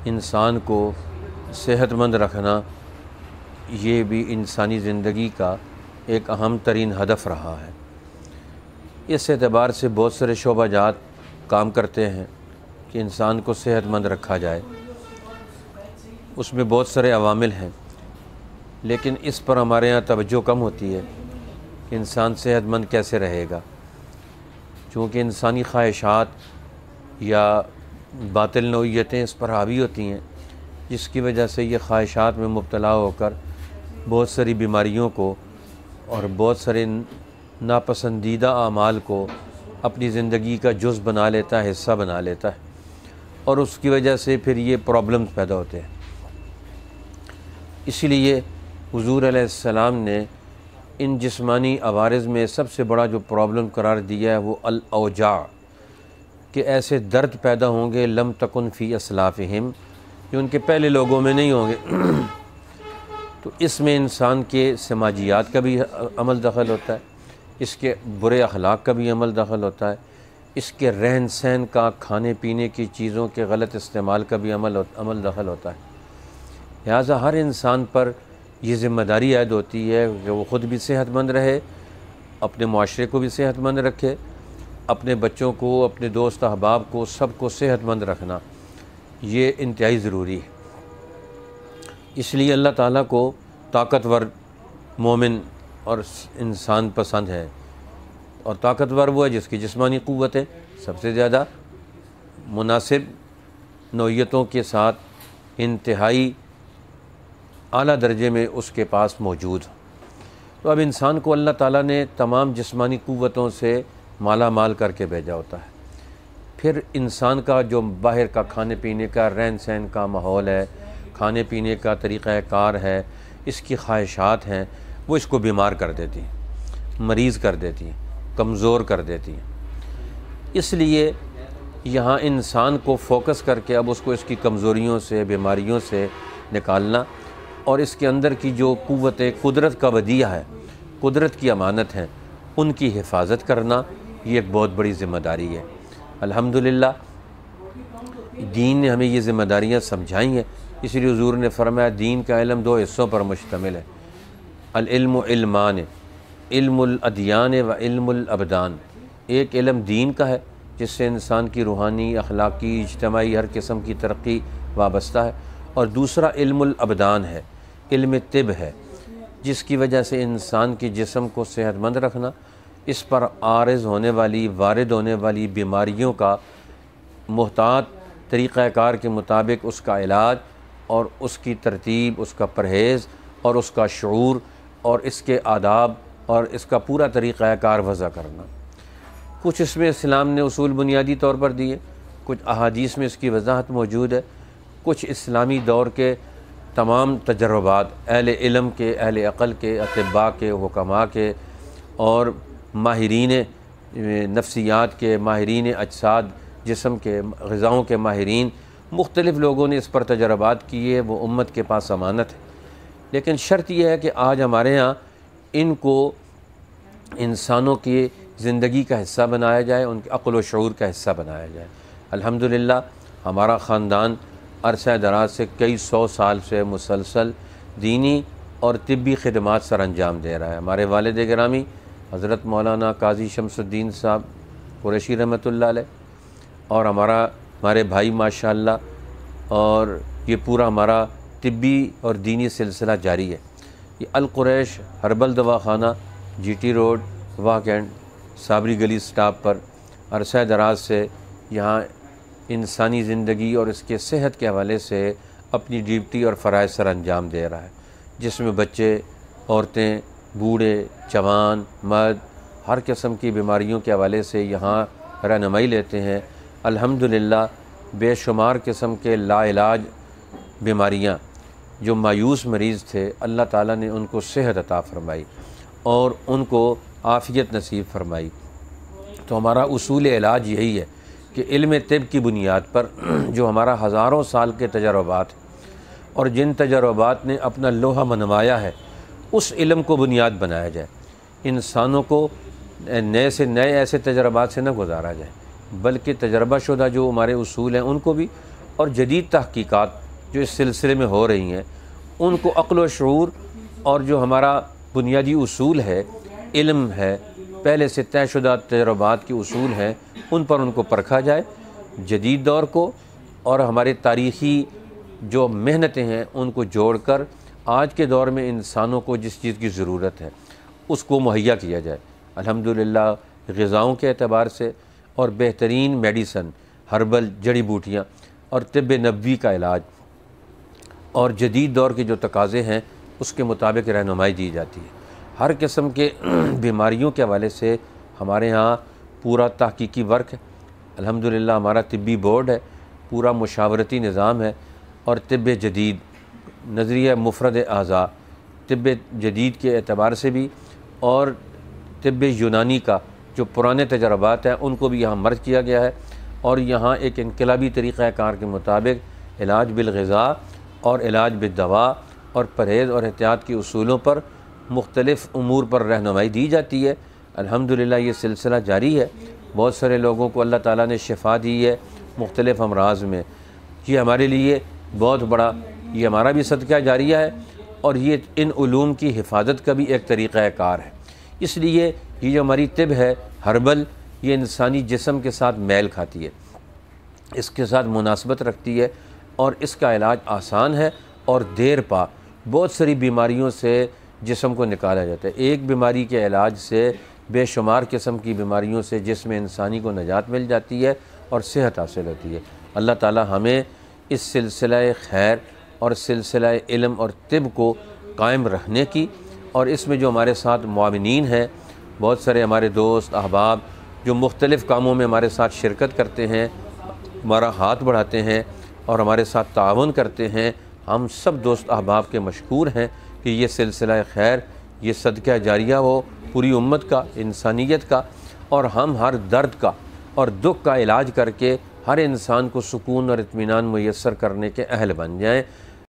انسان کو صحت مند رکھنا یہ بھی انسانی زندگی کا ایک اہم ترین ہدف رہا ہے۔ اس اعتبار سے بہت سارے شعبہ جات کام کرتے ہیں کہ انسان کو صحت مند رکھا جائے، اس میں بہت سارے عوامل ہیں، لیکن اس پر ہمارے یہاں توجہ کم ہوتی ہے کہ انسان صحت مند کیسے رہے گا، چونکہ انسانی خواہشات یا باطل نوعیتیں اس پر حاوی ہوتی ہیں، جس کی وجہ سے یہ خواہشات میں مبتلا ہو کر بہت ساری بیماریوں کو اور بہت سارے ناپسندیدہ اعمال کو اپنی زندگی کا جز بنا لیتا ہے، حصہ بنا لیتا ہے، اور اس کی وجہ سے پھر یہ پرابلمز پیدا ہوتے ہیں۔ اسی لیے حضور علیہ السلام نے ان جسمانی عوارض میں سب سے بڑا جو پرابلم قرار دیا ہے وہ الاوجاع، کہ ایسے درد پیدا ہوں گے لم تکن فی اسلافہم، جو ان کے پہلے لوگوں میں نہیں ہوں گے۔ تو اس میں انسان کے سماجیات کا بھی عمل دخل ہوتا ہے، اس کے برے اخلاق کا بھی عمل دخل ہوتا ہے، اس کے رہن سہن کا، کھانے پینے کی چیزوں کے غلط استعمال کا بھی عمل دخل ہوتا ہے۔ لہٰذا ہر انسان پر یہ ذمہ داری عائد ہوتی ہے کہ وہ خود بھی صحت مند رہے، اپنے معاشرے کو بھی صحت مند رکھے، اپنے بچوں کو، اپنے دوست احباب کو، سب کو صحت مند رکھنا یہ انتہائی ضروری ہے۔ اس لیے اللہ تعالیٰ کو طاقتور مومن اور انسان پسند ہے، اور طاقتور وہ ہے جس کی جسمانی قوتیں سب سے زیادہ مناسب نوعیتوں کے ساتھ انتہائی اعلیٰ درجے میں اس کے پاس موجود۔ تو اب انسان کو اللہ تعالیٰ نے تمام جسمانی قوتوں سے مالا مال کر کے بھیجا ہوتا ہے، پھر انسان کا جو باہر کا کھانے پینے کا، رہن سہن کا ماحول ہے، کھانے پینے کا طریقہ کار ہے، اس کی خواہشات ہیں، وہ اس کو بیمار کر دیتی ہیں، مریض کر دیتی ہیں، کمزور کر دیتی ہیں۔ اس لیے یہاں انسان کو فوکس کر کے اب اس کو اس کی کمزوریوں سے، بیماریوں سے نکالنا، اور اس کے اندر کی جو قوت قدرت کا ودیعہ ہے، قدرت کی امانت ہیں، ان کی حفاظت کرنا یہ ایک بہت بڑی ذمہ داری ہے۔ الحمدللہ دین نے ہمیں یہ ذمہ داریاں سمجھائی ہیں، اس لیے حضور نے فرمایا دین کا علم دو حصوں پر مشتمل ہے۔ العلم علمان، علم الادیان و علم الابدان۔ ایک علم دین کا ہے جس سے انسان کی روحانی، اخلاقی، اجتماعی ہر قسم کی ترقی وابستہ ہے، اور دوسرا علم الابدان ہے، علم طب ہے، جس کی وجہ سے انسان کے جسم کو صحت مند رکھنا، اس پر عارض ہونے والی، وارد ہونے والی بیماریوں کا محتاط طریقہ کار کے مطابق اس کا علاج اور اس کی ترتیب، اس کا پرہیز اور اس کا شعور اور اس کے آداب اور اس کا پورا طریقہ کار وضع کرنا۔ کچھ اس میں اسلام نے اصول بنیادی طور پر دیے، کچھ احادیث میں اس کی وضاحت موجود ہے، کچھ اسلامی دور کے تمام تجربات، اہل علم کے، اہل عقل کے، اطباء کے، حکماء کے اور ماہرین نفسیات کے، ماہرین اجساد، جسم کے، غذاؤں کے ماہرین، مختلف لوگوں نے اس پر تجربات کیے، وہ امت کے پاس امانت ہے۔ لیکن شرط یہ ہے کہ آج ہمارے ہاں ان کو انسانوں کی زندگی کا حصہ بنایا جائے، ان کے عقل و شعور کا حصہ بنایا جائے۔ الحمدللہ ہمارا خاندان عرصہ دراز سے کئی سو سال سے مسلسل دینی اور طبی خدمات سر انجام دے رہا ہے۔ ہمارے والد گرامی حضرت مولانا قاضی شمس الدین صاحب قریشی رحمۃ اللہ علیہ، اور ہمارے بھائی ماشاءاللہ، اور یہ پورا ہمارا طبی اور دینی سلسلہ جاری ہے۔ یہ القریش ہربل دواخانہ، جی ٹی روڈ، واہ کینٹ، صابری گلی سٹاپ پر عرصہ دراز سے یہاں انسانی زندگی اور اس کے صحت کے حوالے سے اپنی ڈیوٹی اور فرائض سر انجام دے رہا ہے، جس میں بچے، عورتیں، بوڑھے، جوان، مرد ہر قسم کی بیماریوں کے حوالے سے یہاں رہنمائی لیتے ہیں۔ الحمدللہ بے شمار قسم کے لا علاج بیماریاں، جو مایوس مریض تھے، اللہ تعالیٰ نے ان کو صحت عطا فرمائی اور ان کو عافیت نصیب فرمائی۔ تو ہمارا اصول علاج یہی ہے کہ علم طب کی بنیاد پر جو ہمارا ہزاروں سال کے تجربات اور جن تجربات نے اپنا لوہا منوایا ہے، اس علم کو بنیاد بنایا جائے، انسانوں کو نئے سے نئے ایسے تجربات سے نہ گزارا جائے، بلکہ تجربہ شدہ جو ہمارے اصول ہیں ان کو بھی، اور جدید تحقیقات جو اس سلسلے میں ہو رہی ہیں ان کو عقل و شعور اور جو ہمارا بنیادی اصول ہے، علم ہے، پہلے سے طے شدہ تجربات کے اصول ہیں، ان پر ان کو پرکھا جائے، جدید دور کو اور ہمارے تاریخی جو محنتیں ہیں ان کو جوڑ کر آج کے دور میں انسانوں کو جس چیز کی ضرورت ہے اس کو مہیا کیا جائے۔ الحمدللہ غذاؤں کے اعتبار سے اور بہترین میڈیسن، ہربل جڑی بوٹیاں اور طب نبوی کا علاج اور جدید دور کے جو تقاضے ہیں اس کے مطابق رہنمائی دی جاتی ہے۔ ہر قسم کے بیماریوں کے حوالے سے ہمارے ہاں پورا تحقیقی ورک ہے۔ الحمدللہ ہمارا طبی بورڈ ہے، پورا مشاورتی نظام ہے، اور طب جدید، نظریہ مفرد اعضاء، طب جدید کے اعتبار سے بھی اور طب یونانی کا جو پرانے تجربات ہیں ان کو بھی یہاں مرج کیا گیا ہے، اور یہاں ایک انقلابی طریقہ کار کے مطابق علاج بالغذاء اور علاج بالدوا اور پرہیز اور احتیاط کے اصولوں پر مختلف امور پر رہنمائی دی جاتی ہے۔ الحمدللہ یہ سلسلہ جاری ہے، بہت سارے لوگوں کو اللہ تعالیٰ نے شفا دی ہے مختلف امراض میں۔ یہ ہمارے لیے بہت بڑا، یہ ہمارا بھی صدقہ جاریہ ہے، اور یہ ان علوم کی حفاظت کا بھی ایک طریقہ کار ہے۔ اس لیے یہ جو ہماری طب ہے ہربل، یہ انسانی جسم کے ساتھ میل کھاتی ہے، اس کے ساتھ مناسبت رکھتی ہے، اور اس کا علاج آسان ہے اور دیر پا بہت ساری بیماریوں سے جسم کو نکالا جاتا ہے۔ ایک بیماری کے علاج سے بے شمار قسم کی بیماریوں سے جسم انسانی کو نجات مل جاتی ہے اور صحت حاصل ہوتی ہے۔ اللہ تعالی ہمیں اس سلسلہ خیر اور سلسلہ علم اور طب کو قائم رکھنے کی، اور اس میں جو ہمارے ساتھ معاونین ہیں، بہت سارے ہمارے دوست احباب جو مختلف کاموں میں ہمارے ساتھ شرکت کرتے ہیں، ہمارا ہاتھ بڑھاتے ہیں اور ہمارے ساتھ تعاون کرتے ہیں، ہم سب دوست احباب کے مشکور ہیں کہ یہ سلسلہ خیر، یہ صدقہ جاریہ ہو پوری امت کا، انسانیت کا، اور ہم ہر درد کا اور دکھ کا علاج کر کے ہر انسان کو سکون اور اطمینان میسر کرنے کے اہل بن جائیں۔